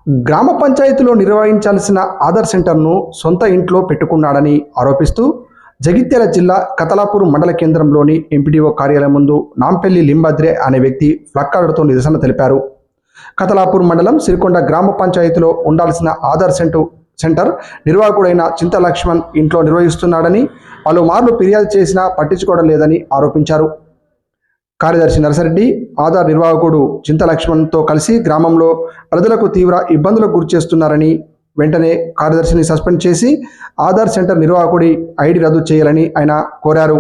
గ్రామ పంచాయతీలో నిర్వహించాల్సిన ఆధార్ సెంటర్ను సొంత ఇంట్లో పెట్టుకున్నాడని ఆరోపిస్తూ జగిత్యాల జిల్లా కతలాపూర్ మండల కేంద్రంలోని ఎంపీడీఓ కార్యాలయం ముందు నాంపల్లి లింబాద్రే అనే వ్యక్తి ప్లకార్డుతో నిరసన తెలిపారు. కతలాపూర్ మండలం సిరికొండ గ్రామ పంచాయతీలో ఉండాల్సిన ఆధార్ సెంటర్ నిర్వాహకుడైన చింత లక్ష్మణ్ ఇంట్లో నిర్వహిస్తున్నాడని పలుమార్లు ఫిర్యాదు చేసినా పట్టించుకోవడం లేదని ఆరోపించారు. కార్యదర్శి నరసరెడ్డి ఆధార్ నిర్వాహకుడు చింత లక్ష్మణ్తో కలిసి గ్రామంలో ప్రజలకు తీవ్ర ఇబ్బందులకు గురిచేస్తున్నారని, వెంటనే కార్యదర్శిని సస్పెండ్ చేసి ఆధార్ సెంటర్ నిర్వాహకుడి ఐడి రద్దు చేయాలని ఆయన కోరారు.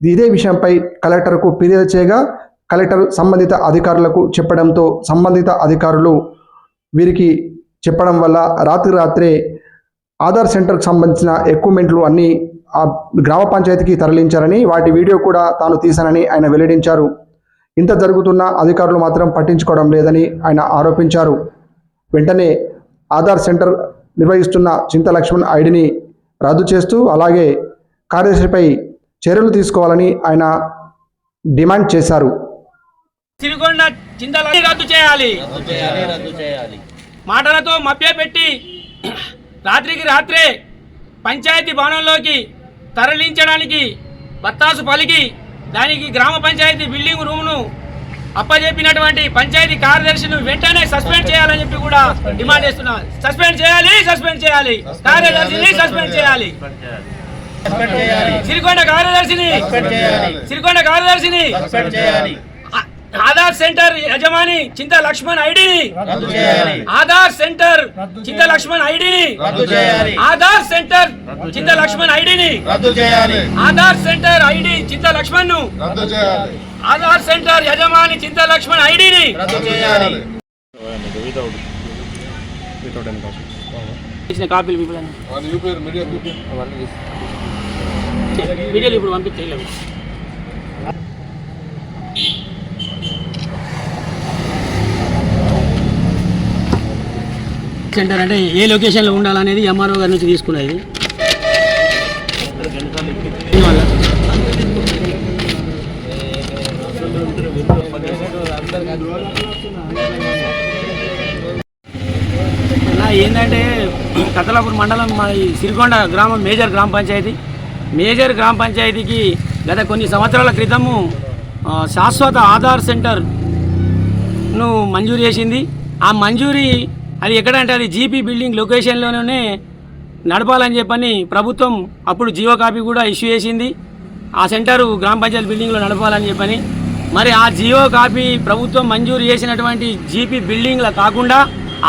ఇదే విషయంపై కలెక్టర్కు ఫిర్యాదు చేయగా కలెక్టర్ సంబంధిత అధికారులకు చెప్పడంతో సంబంధిత అధికారులు వీరికి చెప్పడం వల్ల రాత్రే ఆధార్ సెంటర్కు సంబంధించిన ఎక్విప్మెంట్లు అన్నీ ఆ గ్రామ పంచాయతీకి తరలించారని, వాటి వీడియో కూడా తాను తీశానని ఆయన వెల్లడించారు. ఇంత జరుగుతున్న అధికారులు మాత్రం పట్టించుకోవడం లేదని ఆయన ఆరోపించారు. వెంటనే ఆధార్ సెంటర్ నిర్వహిస్తున్న చింత లక్ష్మణ్ ఐడిని రద్దు చేస్తూ అలాగే కార్యదర్శిపై చర్యలు తీసుకోవాలని ఆయన డిమాండ్ చేశారు. సిరికొండ చింతలని రద్దు చేయాలి. మాటలతో మభ్యపెట్టి రాత్రికి రాత్రే పంచాయతీ భవనంలోకి తరలించడానికి బత్తాసు పలికి దానికి గ్రామ పంచాయతీ బిల్డింగ్ రూమ్ను అప్పజెప్పినటువంటి పంచాయతీ కార్యదర్శిని వెంటనే సస్పెండ్ చేయాలని చెప్పి కూడా డిమాండ్ చేస్తున్నారు. సస్పెండ్ చేయాలి కార్యదర్శిని సస్పెండ్ చేయాలి. సిరికొండ కార్యదర్శిని ఆధార్ సెంటర్ యజమాని చింత లక్ష్మణ్ ఐడిని ఆధార్ సెంటర్ చింత లక్ష్మణ్ ఐడిని ఆధార్ సెంటర్ చింత లక్ష్మణ్ ఐడిని ఆధార్ సెంటర్ ఐడి చింత లక్ష్మణ్ ను ఆధార్ సెంటర్ యజమాని చింత లక్ష్మణ్ ఐడిని కాపీలు వీడియోలు ఇప్పుడు పంపించలేము. సెంటర్ అంటే ఏ లొకేషన్లో ఉండాలనేది ఎంఆర్ఓ గారి నుంచి తీసుకునేది. ఏంటంటే కతలాపూర్ మండలం మా సిరికొండ గ్రామం మేజర్ గ్రామ పంచాయతీకి గత కొన్ని సంవత్సరాల క్రితము శాశ్వత ఆధార్ సెంటర్ను మంజూరు చేసింది. ఆ మంజూరీ అది ఎక్కడంటే అది జీపీ బిల్డింగ్ లొకేషన్లోనే నడపాలని చెప్పని ప్రభుత్వం అప్పుడు జియో కాపీ కూడా ఇష్యూ చేసింది. ఆ సెంటరు గ్రామ పంచాయతీ బిల్డింగ్లో నడపాలని చెప్పని మరి ఆ జియో కాపీ ప్రభుత్వం మంజూరు చేసినటువంటి జీపీ బిల్డింగ్లో కాకుండా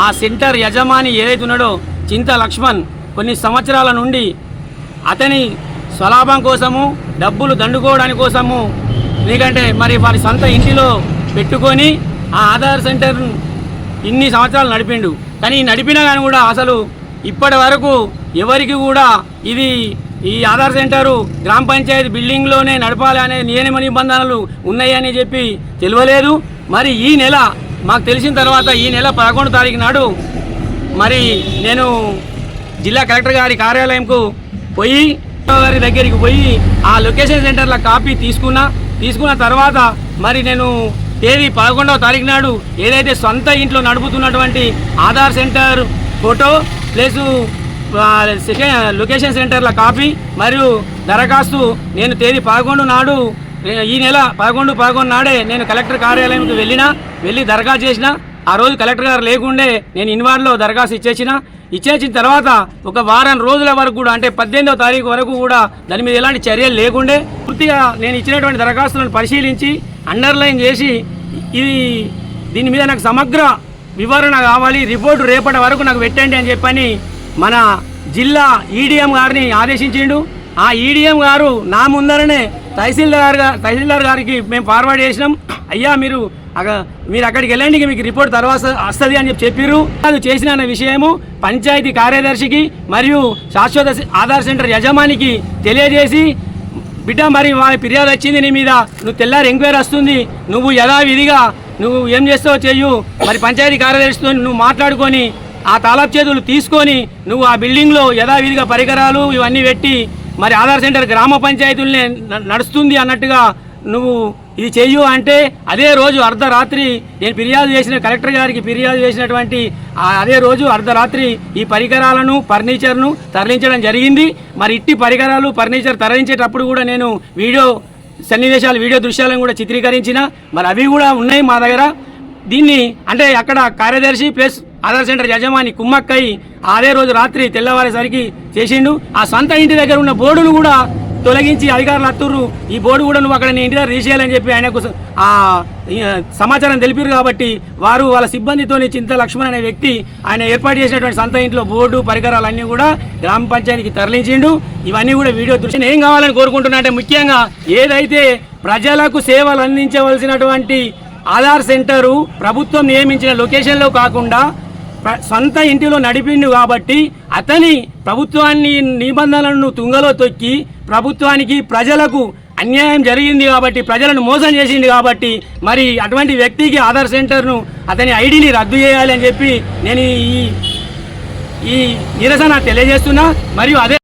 ఆ సెంటర్ యజమాని ఏదైతే ఉన్నాడో చింత లక్ష్మణ్ కొన్ని సంవత్సరాల నుండి అతని స్వలాభం కోసము డబ్బులు దండుకోవడానికి కోసము ఎందుకంటే మరి వారి సొంత ఇంటిలో పెట్టుకొని ఆ ఆధార్ సెంటర్ ఇన్ని సంవత్సరాలు నడిపిండు. కానీ నడిపినా కానీ కూడా అసలు ఇప్పటి వరకు ఎవరికి కూడా ఈ ఆధార్ సెంటరు గ్రామ పంచాయతీ బిల్డింగ్లోనే నడపాలి అనే నియమ నిబంధనలు ఉన్నాయని చెప్పి తెలియలేదు. మరి ఈ నెల మాకు తెలిసిన తర్వాత ఈ నెల 11వ తారీఖు నాడు మరి నేను జిల్లా కలెక్టర్ గారి కార్యాలయంకు పోయి గారి దగ్గరికి పోయి ఆ లొకేషన్ సెంటర్ల కాపీ తీసుకున్న తర్వాత మరి నేను తేదీ 11వ తారీఖు నాడు ఏదైతే సొంత ఇంట్లో నడుపుతున్నటువంటి Aadhaar centre photo plus location సెంటర్ల కాపీ మరియు దరఖాస్తు నేను తేదీ 11 నాడు ఈ నెల 11 నాడే నేను కలెక్టర్ కార్యాలయంకి వెళ్ళి దరఖాస్తు చేసిన. ఆ రోజు కలెక్టర్ గారు లేకుండే నేను ఇన్వార్డ్లో దరఖాస్తు ఇచ్చేసిన తర్వాత ఒక వారం రోజుల వరకు కూడా అంటే 18వ తారీఖు వరకు కూడా దాని మీద ఎలాంటి చర్యలు లేకుండే పూర్తిగా నేను ఇచ్చినటువంటి దరఖాస్తులను పరిశీలించి అండర్లైన్ చేసి దీని మీద నాకు సమగ్ర వివరణ కావాలి, రిపోర్టు రేపటి వరకు నాకు పెట్టండి అని చెప్పని మన జిల్లా ఈడీఎం గారిని ఆదేశించిండు. ఆ ఈడీఎం గారు నా ముందరనే తహసీల్దార్ గారికి మేము ఫార్వర్డ్ చేసినాం. అయ్యా మీరు అక్కడికి వెళ్ళండి, మీకు రిపోర్ట్ తర్వాత వస్తుంది అని చెప్పారు. అది చేసిన అనే విషయము పంచాయతీ కార్యదర్శికి మరియు శాశ్వత ఆధార్ సెంటర్ యజమానికి తెలియజేసి, బిడ్డ మరి వాళ్ళ ఫిర్యాదు వచ్చింది నీ మీద, నువ్వు తెల్లారి ఎంక్వైరీ వస్తుంది, నువ్వు యథావిధిగా నువ్వు ఏం చేస్తావో చెయ్యు, మరి పంచాయతీ కార్యదర్శితో నువ్వు మాట్లాడుకొని ఆ తాళాపు చేతులు తీసుకొని నువ్వు ఆ బిల్డింగ్లో యథావిధిగా పరికరాలు ఇవన్నీ పెట్టి మరి ఆధార్ సెంటర్ గ్రామ పంచాయతీలనే నడుస్తుంది అన్నట్టుగా నువ్వు ఇది చెయ్యు అంటే అదే రోజు అర్ధరాత్రి నేను ఫిర్యాదు చేసిన కలెక్టర్ గారికి ఫిర్యాదు చేసినటువంటి అదే రోజు అర్ధరాత్రి ఈ పరికరాలను ఫర్నిచర్ను తరలించడం జరిగింది. మరి ఇట్టి పరికరాలు ఫర్నిచర్ తరలించేటప్పుడు కూడా నేను వీడియో దృశ్యాలను కూడా చిత్రీకరించిన, మరి అవి కూడా ఉన్నాయి మా దగ్గర. దీన్ని అంటే అక్కడ కార్యదర్శి ప్లస్ ఆధార్ సెంటర్ యజమాని కుమ్మక్కయి అదే రోజు రాత్రి తెల్లవారేసరికి చేసిండు. ఆ సొంత ఇంటి దగ్గర ఉన్న బోర్డును కూడా తొలగించి అధికారులు అత్తుర్రు, ఈ బోర్డు కూడా నువ్వు అక్కడ నీ ఇంటి దగ్గర తీసేయాలని చెప్పి ఆయనకు సమాచారం తెలిపారు. కాబట్టి వారు వాళ్ళ సిబ్బందితో చింత లక్ష్మణ్ అనే వ్యక్తి ఆయన ఏర్పాటు చేసినటువంటి సొంత ఇంట్లో బోర్డు పరికరాలన్నీ కూడా గ్రామ పంచాయతీకి తరలించిండు. ఇవన్నీ కూడా వీడియో దృశ్యం ఏం కావాలని కోరుకుంటున్నా అంటే ముఖ్యంగా ఏదైతే ప్రజలకు సేవలు అందించవలసినటువంటి ఆధార్ సెంటరు ప్రభుత్వం నియమించిన లొకేషన్లో కాకుండా సొంత ఇంటిలో నడిపిండు కాబట్టి అతని ప్రభుత్వాన్ని నిబంధనలను తుంగలో తొక్కి ప్రభుత్వానికి ప్రజలకు అన్యాయం జరిగింది కాబట్టి ప్రజలను మోసం చేసింది కాబట్టి మరి అటువంటి వ్యక్తికి ఆధార్ సెంటర్ను అతని ఐడిని రద్దు చేయాలి అని చెప్పి నేను ఈ నిరసన తెలియజేస్తున్నా. మరియు అదే